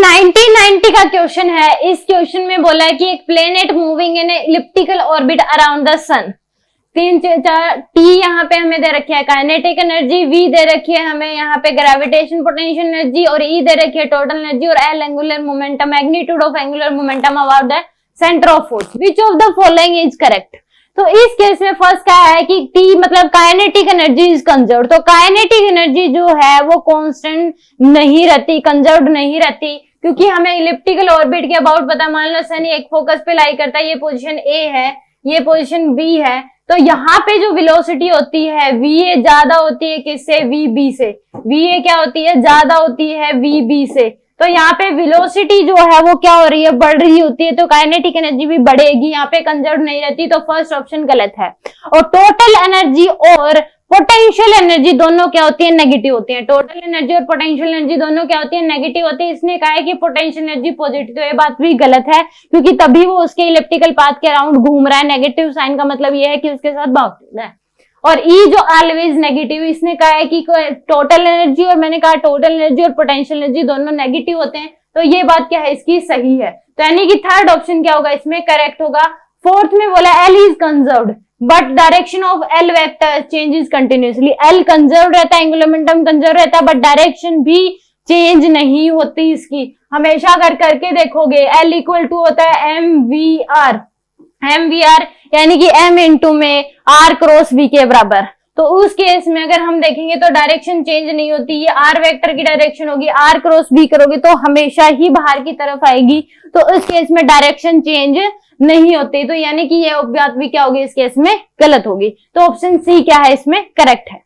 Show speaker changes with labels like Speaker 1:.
Speaker 1: 1990 का क्वेश्चन है। इस क्वेश्चन में बोला है कि एक planet moving in elliptical orbit around the sun. तीन चार टी यहाँ पे हमें दे रखी है काइनेटिक एनर्जी, वी दे रखी है हमें यहाँ पे ग्रेविटेशन पोटेंशियल एनर्जी, और ई दे रखी है टोटल एनर्जी, और L angular momentum, magnitude of angular momentum about the centre of force. Which of the following is correct? तो इस केस में फर्स्ट क्या है कि टी मतलब काइनेटिक एनर्जी इज कंजर्व्ड। तो काइनेटिक एनर्जी जो है वो कांस्टेंट नहीं रहती, कंजर्व्ड नहीं रहती, क्योंकि हमें इलिप्टिकल ऑर्बिट के अबाउट पता। मान लो सन एक फोकस पे लाई करता है, ये पोजीशन ए है, ये पोजीशन बी है, तो यहाँ पे जो वेलोसिटी होती है वीए ज्यादा होती है किससे? वीबी से। वीए क्या होती है? ज्यादा होती है वीबी से। तो यहाँ पे वेलोसिटी जो है वो क्या हो रही है? बढ़ रही होती है, तो काइनेटिक एनर्जी भी बढ़ेगी, यहाँ पे कंजर्व नहीं रहती। तो फर्स्ट ऑप्शन गलत है। और टोटल एनर्जी और पोटेंशियल एनर्जी दोनों क्या होती है? नेगेटिव होती है। टोटल एनर्जी और पोटेंशियल एनर्जी दोनों क्या होती है? नेगेटिव होती है। इसने कहा है कि पोटेंशियल एनर्जी पॉजिटिव, तो ये बात भी गलत है, क्योंकि तभी वो उसके इलिप्टिकल पाथ के अराउंड घूम रहा है। नेगेटिव साइन का मतलब ये है कि उसके साथ बाउंडेड है। और ई जो ऑलवेज नेगेटिव, इसने कहा है कि टोटल एनर्जी, और मैंने कहा टोटल एनर्जी और पोटेंशियल एनर्जी दोनों नेगेटिव होते हैं, तो ये बात क्या है? इसकी सही है। तो यानी कि थर्ड ऑप्शन क्या होगा इसमें? करेक्ट होगा। फोर्थ में बोला L is conserved but direction of L vector changes continuously. L conserve रहता है, एंगुलर मोमेंटम कंजर्व रहता है, बट डायरेक्शन भी चेंज नहीं होती इसकी। हमेशा अगर करके देखोगे एल इक्वल टू होता है M V R. M V R यानी कि एम इंटू में आर क्रॉस वी के बराबर। तो उस केस में अगर हम देखेंगे तो डायरेक्शन चेंज नहीं होती, ये आर वेक्टर की डायरेक्शन होगी, आर क्रॉस बी करोगे तो हमेशा ही बाहर की तरफ आएगी। तो इस केस में डायरेक्शन चेंज नहीं होती, तो यानी कि ये बात भी क्या होगी? इस केस में गलत होगी। तो ऑप्शन सी क्या है इसमें? करेक्ट है।